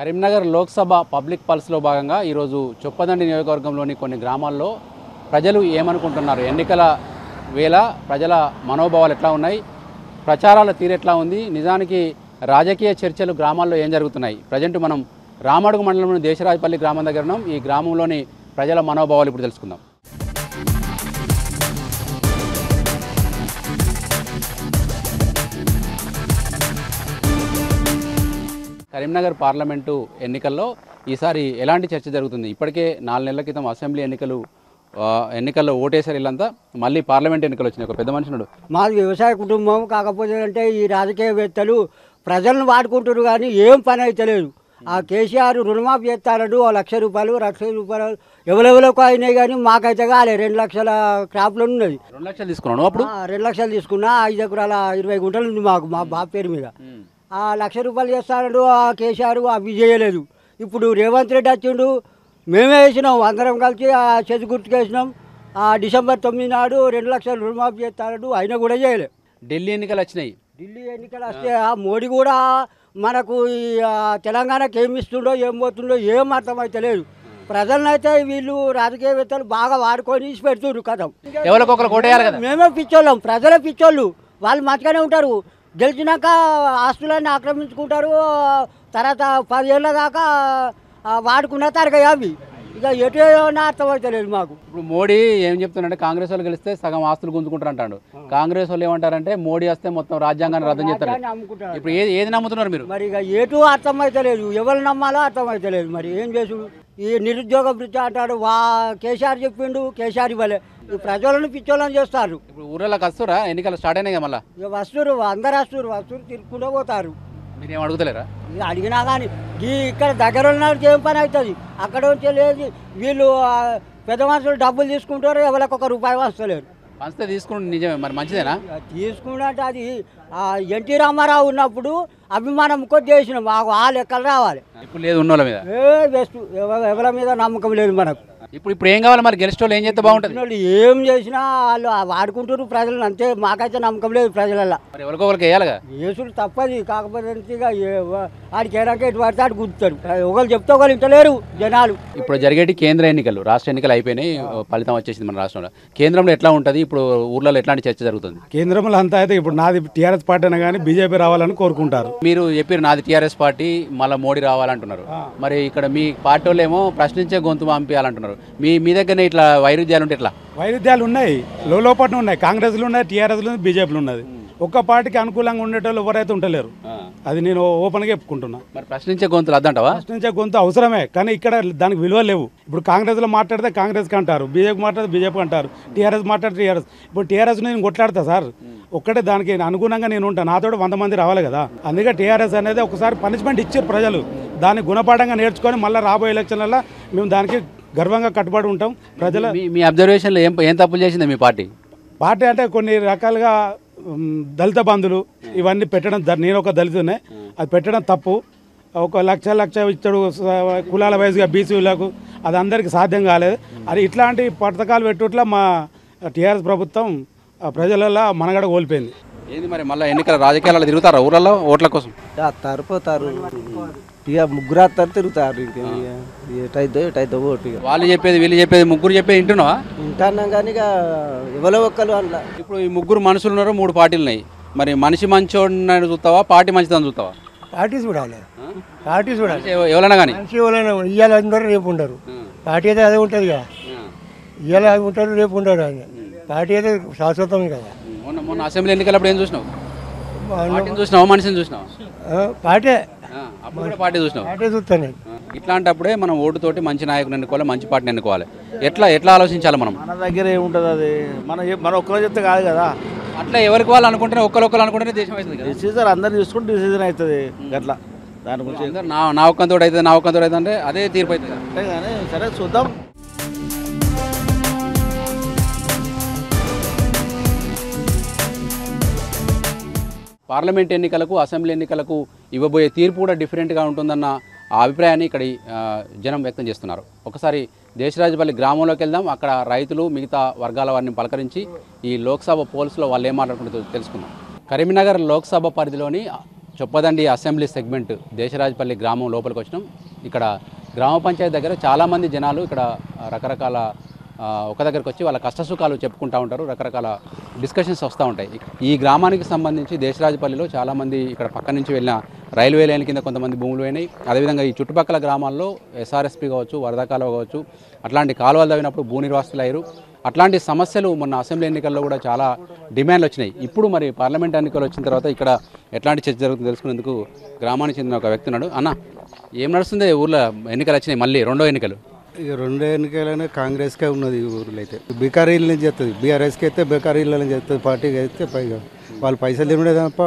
Karimnagar Lok Sabha public పల్స్లో భాగంగా ఈరోజు చొప్పదండి నియోజకవర్గంలోని కొన్ని గ్రామాల్లో ప్రజలు ఏమనుకుంటున్నారు, ఎన్నికల వేళ ప్రజల మనోభావాలు ఎట్లా ఉన్నాయి, ప్రచారాల తీరు ఎట్లా ఉంది, నిజానికి రాజకీయ చర్చలు గ్రామాల్లో ఏం జరుగుతున్నాయి. ప్రజెంట్ మనం రామడుగు మండలంలోని దేశరాజపల్లి గ్రామం దగ్గర ఉన్నాం. ఈ గ్రామంలోని ప్రజల మనోభావాలు ఇప్పుడు తెలుసుకుందాం. కరీంనగర్ పార్లమెంటు ఎన్నికల్లో ఈసారి ఎలాంటి చర్చ జరుగుతుంది? ఇప్పటికే 4 నెలల క్రితం అసెంబ్లీ ఎన్నికల్లో ఓటేసారు. వీళ్ళంతా మళ్ళీ పార్లమెంట్ ఎన్నికలు వచ్చినాయి. ఒక పెద్ద మనుషుడు, మాది వ్యవసాయ కుటుంబం. కాకపోతే అంటే ఈ రాజకీయవేత్తలు ప్రజలను వాడుకుంటారు కానీ ఏం పని అయితే లేదు. ఆ కేసీఆర్ రుణమాఫీ చేస్తాడు, 1,00,000 రూపాయలు ఎవరెవరికి అయినాయి కానీ మాకైతే కాలే. 2 లక్షల క్రాప్లు ఉన్నది. 2 లక్షలు తీసుకున్నాను. అప్పుడు 2 లక్షలు తీసుకున్నా. 5 ఎకరాల 20 గుంటలు ఉంది మాకు, మా బాబు పేరు మీద. ఆ 1,00,000 రూపాయలు చేస్తాడు ఆ కేసీఆర్, అవి చేయలేదు. ఇప్పుడు రేవంత్ రెడ్డి వచ్చిండు, మేమే వేసినాం, అందరం కలిసి ఆ చేతి గుర్తుకు వేసినాం. ఆ డిసెంబర్ 9 నాడు 2 లక్షలు రుణమాఫీ చేస్తాడు, అయినా కూడా చేయలేదు. ఢిల్లీ ఎన్నికలు వచ్చినాయి. ఢిల్లీ ఎన్నికలు వస్తే ఆ మోడీ కూడా మనకు ఈ తెలంగాణకి ఏమి ఇస్తుండో ఏం పోతుండో ఏం అర్థమైతే లేదు. ప్రజలనైతే వీళ్ళు రాజకీయవేత్తలు బాగా వాడుకొని పెడుతున్నారు కథం. ఎవరికొకరు కోటేయాలి కదా. మేమే పిచ్చోళ్ళం, ప్రజలే పిచ్చోళ్ళు. వాళ్ళు మంచిగానే ఉంటారు, గెలిచినాక ఆస్తులన్నీ ఆక్రమించుకుంటారు. తర్వాత 10 ఏళ్ళ దాకా వాడుకున్న తరగతి అవి ఇక ఎటు అర్థమవుతలేదు మాకు. ఇప్పుడు మోడీ ఏం చెప్తున్నాడంటే కాంగ్రెస్ వాళ్ళు గెలిస్తే సగం ఆస్తులు గుంజుకుంటారు అంటాడు. కాంగ్రెస్ వాళ్ళు ఏమంటారంటే మోడీ వస్తే మొత్తం రాజ్యాంగాన్ని రద్దు చేస్తారు. ఇప్పుడు ఏది నమ్ముతున్నారు మీరు? మరి ఇక ఎటు అర్థమవుతలేదు, ఎవరు నమ్మాలో అర్థమవుతలేదు. మరి ఏం చేసుడు? ఈ నిరుద్యోగ భృతి అంటాడు, కేసీఆర్ చెప్పిండు, కేసీఆర్ ఇవ్వలే. ఈ ప్రజలను పిచ్చోళ్ళని చేస్తారు. ఇప్పుడు ఊర్లోకి వస్తురా? ఎన్నికలు స్టార్ట్ అయినాయి మళ్ళీ. ఇక వస్తురు, అందరు వస్తురు తిరుక్కుంటూ పోతారు. మీరేం అడుగుతలేరా? అడిగినా కానీ ఇక్కడ దగ్గర ఉన్న ఏం పని అవుతుంది, అక్కడ వచ్చే లేదు. వీళ్ళు పెద్ద మనుషులు డబ్బులు తీసుకుంటారు, ఎవరికి ₹1 వస్తలేరు. పంచితే తీసుకుంటే నిజమే, మరి మంచిదేనా? తీసుకుంటే అది ఎన్టీ రామారావు ఉన్నప్పుడు అభిమానం కొద్ది చేసినాం, ఆ లెక్కలు రావాలి. ఇప్పుడు లేదు ఉన్నోళ్ళ మీద. బెస్ట్, ఎవరి మీద నమ్మకం లేదు మనకు. ఇప్పుడు ఏం కావాలి మరి? గెలిచిన వాళ్ళు ఏం చేస్తే బాగుంటుంది? వాళ్ళు ఏం చేసినా వాళ్ళు వాడుకుంటారు ప్రజలను, అంతే. మాకైతే నమ్మకం లేదు ప్రజలలో. మరి ఎవరికొకరికి వేయాలిగా. యేసుడు తప్పది. కాకపోతే ఆడికి ఏడాక ఎటు పడితే ఆడు గుర్తాడు. ఒకరు చెప్తే ఒకరు ఇంటలేరు జనాలు. ఇప్పుడు జరిగేటి కేంద్ర ఎన్నికలు, రాష్ట్ర ఎన్నికలు అయిపోయినాయి, ఫలితం వచ్చేసింది మన రాష్ట్రంలో. కేంద్రంలో ఎట్లా ఉంటుంది ఇప్పుడు? ఊర్లలో ఎట్లాంటి చర్చ జరుగుతుంది? కేంద్రంలో అంతా అయితే ఇప్పుడు నాది టీఆర్ఎస్ పార్టీ అయినా కానీ బీజేపీ రావాలని కోరుకుంటారు. మీరు చెప్పారు నాది టీఆర్ఎస్ పార్టీ, మళ్ళీ మోడీ రావాలంటున్నారు. మరి ఇక్కడ మీ పార్టీ వాళ్ళు ఏమో ప్రశ్నించే గొంతు పంపించాలంటున్నారు. మీ దగ్గరనే ఇట్లా వైరుధ్యాలు ఉంటే ఎట్లా? వైరుధ్యాలు ఉన్నాయి, లోపల ఉన్నాయి. కాంగ్రెస్లు ఉన్నాయి, టీఆర్ఎస్లు ఉన్నాయి, బీజేపీలు ఉన్నది. ఒక్క పార్టీకి అనుకూలంగా ఉండేటోళ్ళు ఎవరైతే ఉంటలేరు. అది నేను ఓపెన్గా చెప్పుకుంటున్నా. మరి ప్రశ్నించే గొంతులు అద్దంటావా? ప్రశ్నించే గొంతు అవసరమే, కానీ ఇక్కడ దానికి విలువ లేవు. ఇప్పుడు కాంగ్రెస్లో మాట్లాడితే కాంగ్రెస్కి అంటారు, బీజేపీ మాట్లాడితే బీజేపీ అంటారు, టీఆర్ఎస్ మాట్లాడితే టీఆర్ఎస్. ఇప్పుడు టీఆర్ఎస్ నేను కొట్లాడతా సార్, ఒక్కటే దానికి అనుగుణంగా నేను ఉంటాను. నాతో 100 మంది రావాలి కదా. అందుకే టీఆర్ఎస్ అనేది ఒకసారి పనిష్మెంట్ ఇచ్చారు ప్రజలు, దాన్ని గుణపాఠంగా నేర్చుకొని మళ్ళీ రాబోయే ఎలక్షన్లలో మేము దానికి గర్వంగా కట్టుబడి ఉంటాం. ప్రజల మీ అబ్జర్వేషన్లో ఏం తప్పులు చేసింది మీ పార్టీ? పార్టీ అంటే కొన్ని రకాలుగా దళిత బంధులు ఇవన్నీ పెట్టడం, నేను ఒక దళితునే, అది పెట్టడం తప్పు. 1 లక్ష ఇచ్చాడు కులాల వైజ్గా బీసీలకు, అది అందరికీ సాధ్యం కాలేదు. అది ఇట్లాంటి పథకాలు పెట్టుట్లా మా టీఆర్ఎస్ ప్రభుత్వం ప్రజలలో మనగడ కోల్పోయింది. ఏంది మరి మళ్ళీ ఎన్నికల రాజకీయాలలో తిరుగుతారా ఊర్లలో ఓట్ల కోసం? పోతారు ఇక ముగ్గురు వస్తారు, తిరుగుతారు. ఎటైతే ఓటు వాళ్ళు చెప్పేది వీళ్ళు చెప్పేది ముగ్గురు చెప్పేది వింటున్నావా? వింటున్నాం కానీ ఇక ఎవరో ఒక్కరు అందులో. ఇప్పుడు ఈ ముగ్గురు మనుషులు ఉన్నారు, 3 పార్టీలు ఉన్నాయి. మరి మనిషి మంచోడిని చూస్తావా, పార్టీ మంచిదని చూస్తావా? పార్టీ చూడాలి, పార్టీ చూడాలి. ఎవరైనా కానీ మనిషి ఎవరైనా ఇవాళ అందరూ రేపు ఉండరు. పార్టీ అయితే అదే ఉంటుంది కదా, ఇవాళ అది ఉంటారు, రేపు ఉండరు. అది పార్టీ అయితే శాశ్వతం కదా. మొన్న అసెంబ్లీ ఎన్నికలప్పుడు ఏం చూసినావు? పార్టీని చూసినావా, మనిషిని చూసినావా? పార్టీ అప్పుడు కూడా పార్టీ చూసినావు. పార్టీ చూస్తాను. ఇట్లాంటప్పుడే మనం ఓటుతోటి మంచి నాయకుని ఎన్నుకోవాలి, మంచి పార్టీని ఎన్నుకోవాలి. ఎట్లా ఆలోచించాలి మనం? మన దగ్గర ఏముంటుంది, అది మన ఒక్కరో చెప్తే కాదు కదా. అట్లా ఎవరికి వాళ్ళు అనుకుంటేనే ఒక్కరు అనుకుంటేనే దేశం అవుతుంది కదా. డిసిజన్ అందరు చూసుకుంటే డిసిజన్ అవుతుంది అట్లా. దాని గురించి నా ఒక్కంతో అవుతుంది, నా ఒక్కంతో అవుతుంది అంటే అదే తీర్పు అవుతుంది. అంటే కానీ సరే చూద్దాం. పార్లమెంట్ ఎన్నికలకు, అసెంబ్లీ ఎన్నికలకు ఇవ్వబోయే తీర్పు కూడా డిఫరెంట్గా ఉంటుందన్న ఆ అభిప్రాయాన్ని ఇక్కడ జనం వ్యక్తం చేస్తున్నారు. ఒకసారి దేశరాజపల్లి గ్రామంలోకి వెళ్దాం. అక్కడ రైతులు, మిగతా వర్గాల వారిని పలకరించి ఈ లోక్సభ పోల్స్లో వాళ్ళు ఏం మాట్లాడుకుంటారో తెలుసుకుందాం. కరీంనగర్ లోక్సభ పరిధిలోని చొప్పదండి అసెంబ్లీ సెగ్మెంట్ దేశరాజపల్లి గ్రామం లోపలికి వచ్చినాం. ఇక్కడ గ్రామ పంచాయతీ దగ్గర చాలామంది జనాలు ఇక్కడ రకరకాల ఒక దగ్గరికి వచ్చి వాళ్ళ కష్టసుఖాలు చెప్పుకుంటూ ఉంటారు. రకరకాల డిస్కషన్స్ వస్తూ ఉంటాయి. ఈ గ్రామానికి సంబంధించి దేశరాజపల్లిలో చాలామంది ఇక్కడ పక్క నుంచి వెళ్ళిన రైల్వే లైన్ కింద కొంతమంది భూములు పోయినాయి. అదేవిధంగా ఈ చుట్టుపక్కల గ్రామాల్లో ఎస్ఆర్ఎస్పీ కావచ్చు, వరద కాలువ కావచ్చు, అట్లాంటి కాలువలు తవ్వినప్పుడు భూ నిర్వాసితులు అయ్యారు. అట్లాంటి సమస్యలు మొన్న అసెంబ్లీ ఎన్నికల్లో కూడా చాలా డిమాండ్లు వచ్చినాయి. ఇప్పుడు మరి పార్లమెంట్ ఎన్నికలు వచ్చిన తర్వాత ఇక్కడ ఎట్లాంటి చర్చ జరుగుతుందో తెలుసుకునేందుకు గ్రామానికి చెందిన ఒక వ్యక్తి ఉన్నాడు. అన్న, ఏం నడుస్తుంది ఊర్లో? ఎన్నికలు వచ్చినాయి, మళ్ళీ రెండో ఎన్నికలు. ఇక రెండో ఎన్నికలైనా కాంగ్రెస్కే ఉన్నది ఈ ఊర్లో అయితే. బీకారీలని చేస్తుంది, బీఆర్ఎస్కి అయితే బీకారీలని చేస్తుంది, పార్టీకి అయితే పైగా వాళ్ళు పైసలు తినడే తప్ప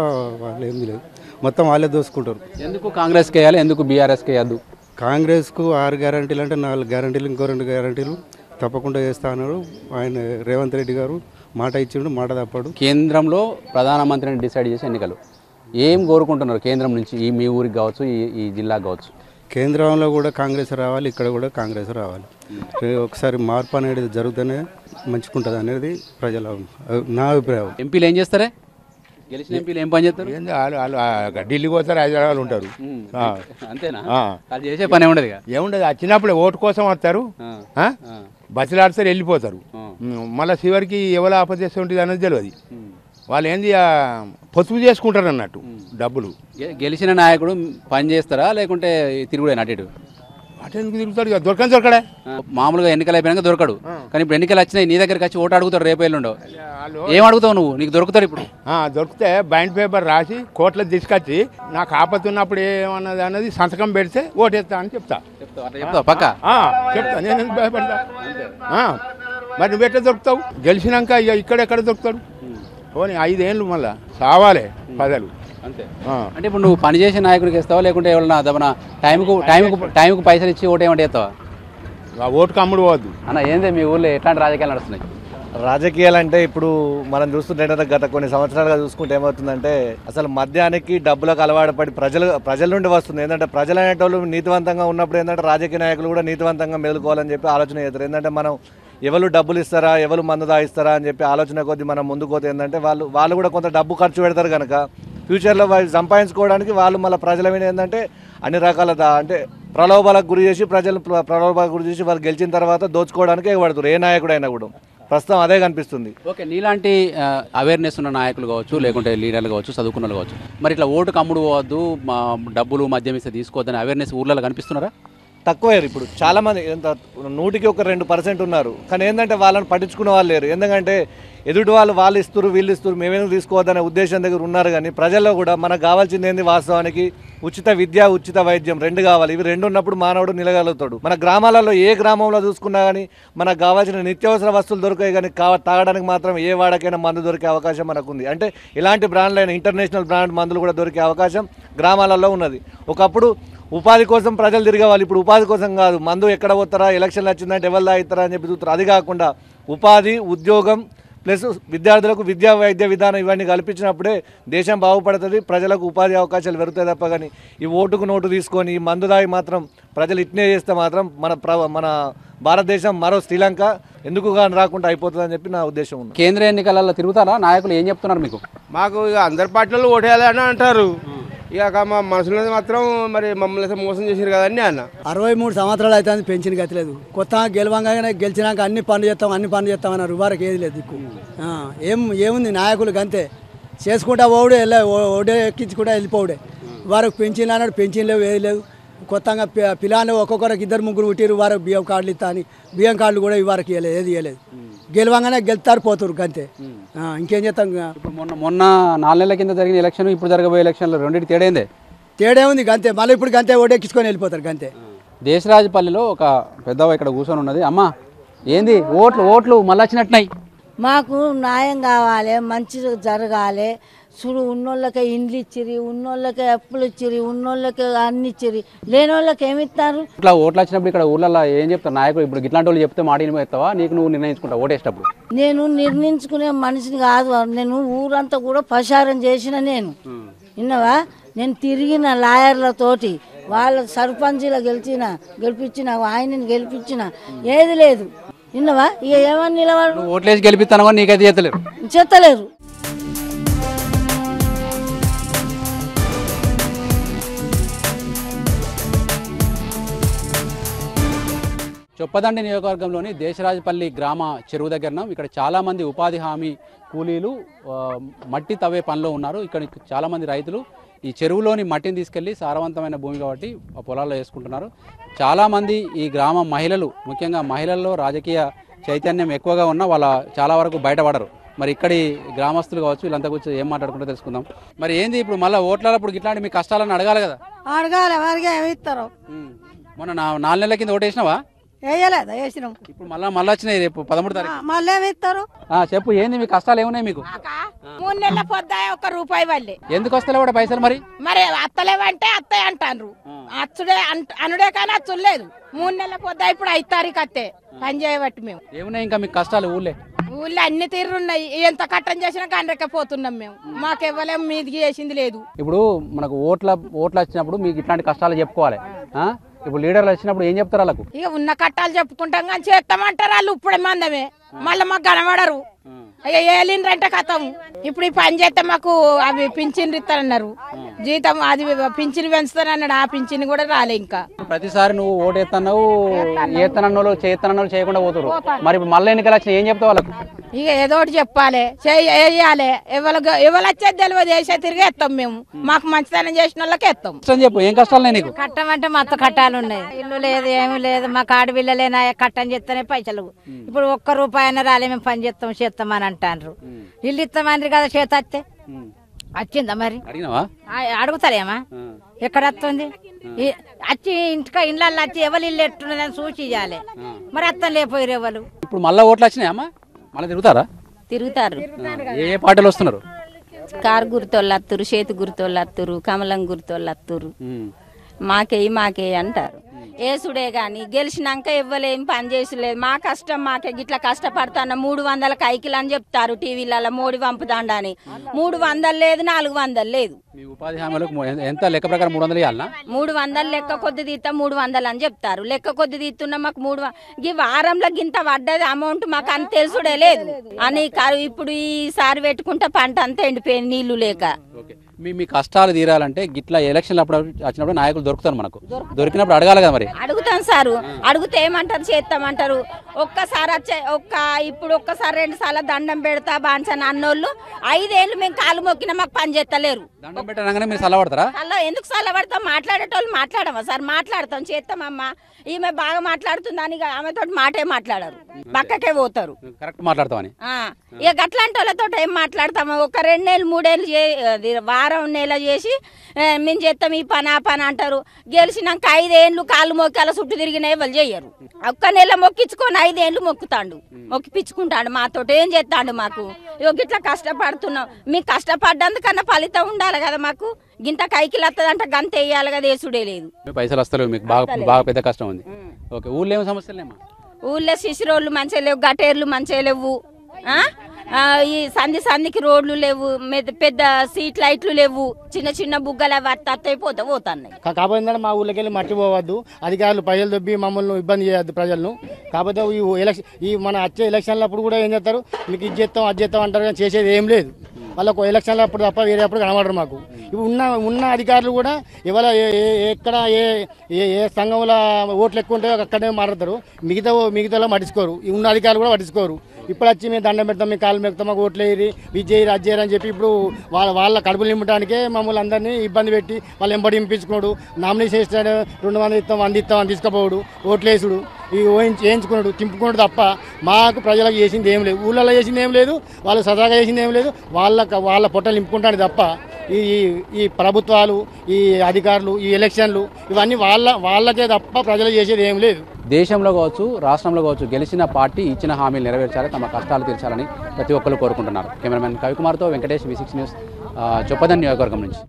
వాళ్ళు ఏం లేదు, మొత్తం వాళ్ళే దోసుకుంటారు. ఎందుకు కాంగ్రెస్కి వేయాలి, ఎందుకు బీఆర్ఎస్కి వేయద్దు? కాంగ్రెస్కు 6 గ్యారంటీలు అంటే 4 గ్యారంటీలు, ఇంకో 2 గ్యారంటీలు తప్పకుండా చేస్తా అన్నాడు ఆయన. రేవంత్ రెడ్డి గారు మాట ఇచ్చిండు, మాట తప్పాడు. కేంద్రంలో ప్రధానమంత్రిని డిసైడ్ చేసే ఎన్నికలు ఏం కోరుకుంటున్నారు కేంద్రం నుంచి? మీ ఊరికి కావచ్చు, ఈ జిల్లాకు కావచ్చు. కేంద్రంలో కూడా కాంగ్రెస్ రావాలి, ఇక్కడ కూడా కాంగ్రెస్ రావాలి. ఒకసారి మార్పు అనేది జరుగుతూనే మంచుకుంటుంది అనేది ప్రజల నా అభిప్రాయం. ఎంపీలు ఏం చేస్తారే? గెలిచిన ఎంపీలు ఏం పని చేస్తారు? ఢిల్లీకి పోతారు, హైదరాబాద్ ఉంటారు. అంతేనా? వాళ్ళు చేసే పని ఏముండదు. ఏముండదు, వచ్చినప్పుడే ఓటు కోసం వస్తారు, బస్సులాడిస్తారు, వెళ్ళిపోతారు. మళ్ళీ చివరికి ఎవరు ఆపదేశం ఉంటుంది అనేది తెలియదు. వాళ్ళు ఏంది పొదుపు చేసుకుంటారు అన్నట్టు డబ్బులు. గెలిచిన నాయకుడు పని చేస్తారా లేకుంటే తిరుగుడే అటు అటెందుకు తిరుగుతాడు? ఇక దొరకడే. మామూలుగా ఎన్నికలు అయిపోయాక దొరకడు, కానీ ఇప్పుడు ఎన్నికలు వచ్చినాయి, నీ దగ్గరికి వచ్చి ఓటు అడుగుతాడు. రేపు ఎల్లుండో ఏం అడుగుతావు నువ్వు? నీకు దొరుకుతాడు ఇప్పుడు. దొరికితే బైండ్ పేపర్ రాసి కోర్టులో తీసుకొచ్చి నాకు ఆపత్తున్నప్పుడు ఏమన్నది అన్నది సంతకం పెడితే ఓటేస్తా అని చెప్తా. పక్క చెప్తా, నేను భయపడతా. మరి నువ్వెట్లా దొరుకుతావు? గెలిచినాక ఇక ఇక్కడెక్కడ దొరుకుతాడు? పోనీ 5 ఏళ్ళు మళ్ళా సావాలి పదలు. అంతే. అంటే ఇప్పుడు నువ్వు పని చేసే నాయకుడికి ఇస్తావా లేకుంటే ఎవరన్నా దమన టైంకు పైసలు ఇచ్చి ఓటు ఏమంటే ఇస్తావా? ఓటుకు అమ్ముడు పోవద్దు అన్న. ఏంది మీ ఊళ్ళో ఎట్లాంటి రాజకీయాలు నడుస్తున్నాయి? రాజకీయాలు అంటే ఇప్పుడు మనం చూస్తుంటే గత కొన్ని సంవత్సరాలుగా చూసుకుంటే ఏమవుతుందంటే అసలు మద్యానికి డబ్బులకు అలవాటు పడి ప్రజల నుండి వస్తుంది. ఏంటంటే ప్రజలు అనేటోళ్ళు నీతివంతంగా ఉన్నప్పుడు ఏంటంటే రాజకీయ నాయకులు కూడా నీతివంతంగా మేలుకోవాలని చెప్పి ఆలోచన చేస్తారు. ఏంటంటే మనం ఎవరు డబ్బులు ఇస్తారా, ఎవరు మందు దాయిస్తారా అని చెప్పి ఆలోచన కొద్దీ మనం ముందుకు పోతే ఏంటంటే వాళ్ళు కూడా కొంత డబ్బు ఖర్చు పెడతారు కనుక ఫ్యూచర్లో వాళ్ళు సంపాదించుకోవడానికి వాళ్ళు మళ్ళీ ప్రజల మీద ఏంటంటే అన్ని రకాల అంటే ప్రలోభాలకు గురి చేసి ప్రలోభాలకు గురి చేసి వాళ్ళు గెలిచిన తర్వాత దోచుకోవడానికి ఎగబడతారు ఏ నాయకుడైనా కూడా. ప్రస్తుతం అదే కనిపిస్తుంది. ఓకే, నీలాంటి అవేర్నెస్ ఉన్న నాయకులు కావచ్చు, లేకుంటే లీడర్లు కావచ్చు, చదువుకున్న వాళ్ళు కావచ్చు, మరి ఇట్లా ఓటుకు అమ్ముడు పోవద్దు, డబ్బులు మద్యం ఇస్తే తీసుకోవద్దని అవేర్నెస్ ఊర్లలో కనిపిస్తున్నారా? తక్కువయ్యారు. ఇప్పుడు చాలామంది ఎంత 100కి 2% ఉన్నారు, కానీ ఏంటంటే వాళ్ళని పట్టించుకునే వాళ్ళు లేరు. ఎందుకంటే ఎదుటి వాళ్ళు ఇస్తారు, వీళ్ళు ఇస్తారు, మేమేందుకు తీసుకోవద్దనే ఉద్దేశం దగ్గర ఉన్నారు. కానీ ప్రజల్లో కూడా మనకు కావాల్సింది ఏంది? వాస్తవానికి ఉచిత విద్య, ఉచిత వైద్యం 2 కావాలి. ఇవి 2 ఉన్నప్పుడు మానవుడు నిలగలుగుతాడు. మన గ్రామాలలో ఏ గ్రామంలో చూసుకున్నా కానీ మనకు కావాల్సిన నిత్యావసర వస్తువులు దొరికాయి, కానీ తాగడానికి మాత్రం ఏ వాడకైనా మందు దొరికే అవకాశం మనకు ఉంది. అంటే ఇలాంటి బ్రాండ్లైన ఇంటర్నేషనల్ బ్రాండ్ మందులు కూడా దొరికే అవకాశం గ్రామాలలో ఉన్నది. ఒకప్పుడు ఉపాధి కోసం ప్రజలు తిరగవాలి, ఇప్పుడు ఉపాధి కోసం కాదు. మందు ఎక్కడ పోతారా, ఎలక్షన్లు వచ్చిందంటే ఎవరు తాగుతారా అని చెప్పి చూస్తారు. అది కాకుండా ఉపాధి, ఉద్యోగం ప్లస్ విద్యార్థులకు విద్యా వైద్య విధానం ఇవన్నీ కల్పించినప్పుడే దేశం బాగుపడుతుంది, ప్రజలకు ఉపాధి అవకాశాలు పెరుగుతాయి తప్ప. కానీ ఈ ఓటుకు నోటు తీసుకొని ఈ మందు దాగి మాత్రం ప్రజలు ఇట్నే చేస్తే మాత్రం మన భారతదేశం మరో శ్రీలంక ఎందుకు కానీ రాకుండా అయిపోతుందని చెప్పి నా ఉద్దేశం ఉంది. కేంద్ర ఎన్నికలలో తిరుగుతారా నాయకులు? ఏం చెప్తున్నారు మీకు? మాకు ఇక అందరి పార్టీలు ఓటేయాలని అంటారు, ఇక మా మనసులో మాత్రం మరి మమ్మల్ని అయితే మోసం చేశారు కదండి అన్న. 63 సంవత్సరాలు అయితే పెన్షన్ గతిలేదు. కొత్తగా గెలవంగానే గెలిచినాక అన్ని పనులు చేస్తామన్నారు. వారికి ఏది లేదు దిక్కు. ఏముంది నాయకులు గంతే చేసుకుంటా పోవుడే, ఓడే ఎక్కించుకుంటా వెళ్ళిపోవుడే. వారికి పెన్షన్లు అన్నాడు, పెన్షన్ లేవు, ఏది లేదు. కొత్తగా పిల్లలు ఒక్కొక్కరికి 2-3 పుట్టిరు, వారికి బియ్యం కార్డులు ఇస్తా అని బియ్యం కార్డులు కూడా వారికి ఇవ్వలేదు, ఏది ఇవ్వలేదు. గెలవంగానే గెలుతారు, పోతారు గంతే. ఇంకేం చేస్తాం? ఇప్పుడు మొన్న 4 నెలల కింద జరిగిన ఎలక్షన్, ఇప్పుడు జరగబోయే ఎలక్షన్లో రెండింటి తేడా ఉంది గంతే. మళ్ళీ ఇప్పుడు గంతే ఓడెక్కించుకొని వెళ్ళిపోతారు గంతే. దేశరాజపల్లిలో ఒక పెద్దవ ఇక్కడ కూర్చొని ఉన్నది. అమ్మ, ఏంది ఓట్లు మళ్ళీ వచ్చినట్టున్నాయి? మాకు న్యాయం కావాలి, మంచి జరగాలి. చూడు, ఉన్నోళ్ళకే ఇండ్లు ఇచ్చిరి, ఉన్నోళ్ళకే అప్పులు ఇచ్చిరి, ఉన్నోళ్ళకే అన్ని ఇచ్చిరి, లేని వాళ్ళకి ఏమి ఇస్తారు? ఇట్లా ఓట్లు వచ్చినప్పుడు ఇక్కడ ఊళ్ళల్లో ఏం చెప్తారు నాయకులు? ఇప్పుడు ఇట్లాంటి వాళ్ళు చెప్తే మాట ఇస్తావా? నువ్వు నిర్ణయించుకుంటావు ఓటేసేటప్పుడు? నేను నిర్ణయించుకునే మనిషిని కాదు. నేను ఊరంతా కూడా ప్రచారం చేసిన. నేను విన్నవా, నేను తిరిగిన లాయర్లతోటి, వాళ్ళ సర్పంచ్లో గెలిపించిన, ఆయనని గెలిపించిన, ఏది లేదు. విన్నవా, ఇక ఏమని నిలబడు? ఓట్లేసి గెలిపిస్తాను, నీకైతే చెత్తలేరు. చొప్పదండి నియోజకవర్గంలోని దేశరాజపల్లి గ్రామ చెరువు దగ్గర ఇక్కడ చాలామంది ఉపాధి హామీ కూలీలు మట్టి తవ్వే పనిలో ఉన్నారు. ఇక్కడ చాలామంది రైతులు ఈ చెరువులోని మట్టిని తీసుకెళ్లి సారవంతమైన భూమి కాబట్టి పొలాల్లో వేసుకుంటున్నారు. చాలామంది ఈ గ్రామ మహిళలు, ముఖ్యంగా మహిళల్లో రాజకీయ చైతన్యం ఎక్కువగా ఉన్న వాళ్ళ చాలా వరకు బయటపడరు. మరి ఇక్కడి గ్రామస్తులు కావచ్చు వీళ్ళంతా కూర్చొని ఏం మాట్లాడుకుంటూ తెలుసుకుందాం. మరి ఏంది ఇప్పుడు మళ్ళీ ఓట్లప్పుడు ఇట్లాంటి మీ కష్టాలను అడగాలి కదా? అడగాలి, ఎవరికి ఏమి ఇస్తారు. మొన్న 4 నెలల కింద ఓటేసినావా? వేయలేదా? వేసినాం. ఇప్పుడు మళ్ళీ వచ్చినాయి రేపు 13 తారీఖు. మళ్ళీ ఏమి ఇస్తారు? చెప్పు, ఏంది మీ కష్టాలు ఏమున్నాయి మీకు? 3 నెలల పొద్దా ₹1 వాళ్ళే. ఎందుకు వస్తలే కూడా పైసలు? మరి అత్తలేవంటే అత్తయ్య అంటారు. అచ్చుడే అనుడే కానీ అచ్చుడు లేదు. 3 నెలల పొద్దా ఇప్పుడు 5 తారీఖు అత్తే పని చేయబట్టి మేము. ఏమున్నాయి ఇంకా మీకు కష్టాలు? ఊళ్ళో అన్ని తీరున్నాయి. ఎంత కట్టం చేసినా కనరెక్కపోతున్నాం మేము. మాకు ఇవ్వలేము, మీదికి చేసింది లేదు. ఇప్పుడు మనకు ఓట్లు వచ్చినప్పుడు మీకు ఇట్లాంటి కష్టాలు చెప్పుకోవాలి. ఇప్పుడు లీడర్లు వచ్చినప్పుడు ఏం చెప్తారు వాళ్ళకు? ఇక ఉన్న కట్టాలు చెప్పుకుంటాం కానీ చేస్తామంటారు వాళ్ళు. ఇప్పుడే మందమే, మళ్ళీ మాకు కనబడరు. ఏలిండ్రంటే కథం. ఇప్పుడు ఈ పని చేస్తే మాకు అవి పింఛన్లు ఇస్తారన్నారు. జీతం అది పింఛన్ పెంచుతానన్నాడు. ఆ పింఛన్ కూడా రాలే. ఇంకా ప్రతిసారి నువ్వు ఓటు ఎత్తన్నావు, ఏతనన్నోళ్ళు చేతనన్నోళ్ళు చేయకుండా పోతారు. మరి ఇప్పుడు మళ్ళీ ఎన్నికలు వచ్చిన ఏం చెప్తావు వాళ్ళకు? ఇక ఏదో ఒకటి చెప్పాలి, చేయాలి. ఎవరు వచ్చేది తెలియదు. వేసే తిరిగి ఎత్తాం మేము. మాకు మంచితనం చేసిన వాళ్ళకి ఎత్తాం. చెప్పు, ఏం కష్టాలు నీకు? కట్టం అంటే మొత్తం కట్టాలు ఉన్నాయి. ఇల్లు లేదు, ఏమి లేదు. మాకు ఆడపిల్లలేనా కట్టం చేస్తేనే పైసలు. ఇప్పుడు ₹1 అయినా రాలే. మేము పని చేస్తాం అని అంటారు. ఇల్లు ఇస్తామని కదా చేత వస్తే వచ్చిందా? మరి అడుగుతారేమా? ఎక్కడ వస్తుంది? వచ్చి ఇండ్లలో వచ్చి ఎవరు ఇల్లు ఎట్టున్నదని చూసి ఇవ్వాలి. మరి అత్తం లేకపోయారు ఎవరు. ఇప్పుడు మళ్ళీ ఓట్లు వచ్చినాయమ్మా? మళ్ళీ తిరుగుతారు. ఏ పార్టీలు వస్తున్నారు? కారు గుర్తోళ్ళు వస్తురు, చేతి గుర్తోళ్ళు వస్తురు, కమలం గుర్తోళ్ళు వస్తురు. మాకే అంటారు. ఏసుడే గాని గెలిచినాక ఇవ్వలేం, పని చేసలేదు. మా కష్టం మాకే. గిట్లా కష్టపడతాను. 300 కైకిలు అని చెప్తారు టీవీలలో. మోడీ పంపుతాండా అని. 300 లేదు, 400 లేదు. ఉపాధి హామీలకు ఎంత లెక్క ప్రకారం 300 ఇవ్వాలా? 300 లెక్క కొద్ది తీస్తా 300 అని చెప్తారు. లెక్క కొద్ది తీస్తున్నా మాకు 3 వారంలో గింత పడ్డది అమౌంట్ మాకు అంత తెలుసుడే లేదు అని. ఇప్పుడు ఈసారి పెట్టుకుంటే పంట అంతా ఎండిపోయింది నీళ్లు లేక. మీ కష్టాలు తీరాలంటే గిట్లా ఎలక్షన్లు అప్పుడు వచ్చినప్పుడు నాయకులు దొరుకుతారు. మనకు దొరికినప్పుడు అడగాలి కదా? మరి అడుగుతాం సారు. అడిగితే ఏమంటారు? చేస్తామంటారు. ఒక్కసారి ఇప్పుడు ఒక్కసారి 2 సార్లు దండం పెడతా బాన్సన్ అన్నోళ్ళు 5 ఏళ్ళు మేము కాలు మొక్కినా మాకు పని చేస్తలేరు. దండం పెట్టగానే మీరు సల్లబడతారా? అలా ఎందుకు సల్లబడతాం? మాట్లాడేటోళ్ళు మాట్లాడమా సార్? మాట్లాడతాం, చేస్తామమ్మా. ఈమె బాగా మాట్లాడుతుందని ఆమెతో మాటే మాట్లాడరు, పక్కకే పోతారు. కరెక్ట్ మాట్లాడతామని. ఇక అట్లాంటి వాళ్ళతో ఏం మాట్లాడతాము? ఒక 2 నెలలు 3 ఏళ్ళు వారం నెల చేసి మేము చేస్తాం ఈ పని ఆ పని అంటారు. గెలిచినాక 5 ఏళ్ళు కాళ్ళు మొక్కాల చుట్టూ తిరిగిన వాళ్ళు చెయ్యరు. ఒక్క నెల మొక్కించుకొని 5 ఏళ్ళు మొక్కిపించుకుంటాడు. మాతో ఏం చేస్తాడు? మాకు ఇట్లా కష్టపడుతున్నాం. మీకు కష్టపడ్డందుకన్నా ఫలితం ఉండాలి కదా మాకు. గింత కైకిలు వస్తుందంటే గంత వేయాలి కదా, వేసుడే లేదు. పైసలు వస్తలేవు మీకు, బాగా పెద్ద కష్టం ఉంది. ఓకే, ఊళ్ళో ఏమో సమస్యలేమా? ఊళ్ళో సిసిరోళ్ళు మంచిగా లేవు, గటేర్లు మంచిగా లేవు. ఈ సందికి రోడ్లు లేవు, పెద్ద స్ట్రీట్ లైట్లు లేవు. చిన్న బుగ్గలు అత్తైపోతా పోతున్నాయి. కాబట్టి మా ఊళ్ళకి వెళ్ళి మట్టి పోవద్దు. అధికారులు ప్రజలు దొబ్బి మమ్మల్ని ఇబ్బంది చేయొద్దు ప్రజలను. కాకపోతే ఈ మన వచ్చే ఎలక్షన్లప్పుడు కూడా ఏం చేస్తారు? మీకు ఇది చేస్తాం అది చేస్తాం అంటారు, కానీ చేసేది ఏం లేదు. వాళ్ళకు ఎలక్షన్లు అప్పుడు తప్ప వేరే అప్పుడు కనబడరు మాకు. ఇప్పుడు ఉన్న అధికారులు కూడా ఇవాళ ఎక్కడ ఏ సంఘంలో ఓట్లు ఎక్కువ ఉంటాయో అక్కడే మాట్లాడతారు. మిగతాలో పట్టించుకోరు. ఉన్న అధికారులు కూడా పట్టించుకోరు. ఇప్పుడు వచ్చి మేము దండం పెడతాం, మీ కాళ్ళు మెక్కుతాం, మాకు ఓట్లు వేయరు, విజయరు అజ్జేయరు అని చెప్పి ఇప్పుడు వాళ్ళ కడుపులు నింపడానికే మమ్మల్ని అందరినీ ఇబ్బంది పెట్టి వాళ్ళు ఎంబడి ఇంపించుకున్నాడు. నామినేషన్ చేస్తాడు, 200 ఇస్తాం 100 ఇస్తాం అని తీసుకుపోవడు, ఓట్లు వేసుడు, వేయించుకున్నాడు, తింపుకున్నాడు తప్ప మాకు ప్రజలకు చేసింది ఏం లేదు. ఊళ్ళలో చేసింది ఏం లేదు, వాళ్ళు సదాగా చేసింది ఏం లేదు. వాళ్ళ పొట్టలు నింపుకుంటాడు తప్ప ఈ ప్రభుత్వాలు, ఈ అధికారులు, ఈ ఎలక్షన్లు ఇవన్నీ వాళ్ళకే తప్ప ప్రజలు చేసేది ఏం లేదు. దేశంలో కావచ్చు, రాష్ట్రంలో కావచ్చు, గెలిచిన పార్టీ ఇచ్చిన హామీలు నెరవేర్చాలి, తమ కష్టాలు తీర్చాలని ప్రతి ఒక్కరు కోరుకుంటున్నారు. కెమెరామెన్ కవికుమార్తో వెంకటేష్, V6 న్యూస్, చొప్పదండి నియోజకవర్గం నుంచి.